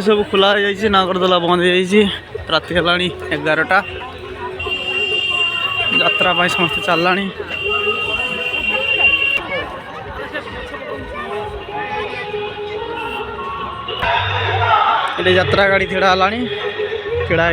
सब खोला नागरदोला बंद हो राति है 11टा यात्रा समस्त चलला यात्रा गाड़ी ठेड़ा है ठेड़ा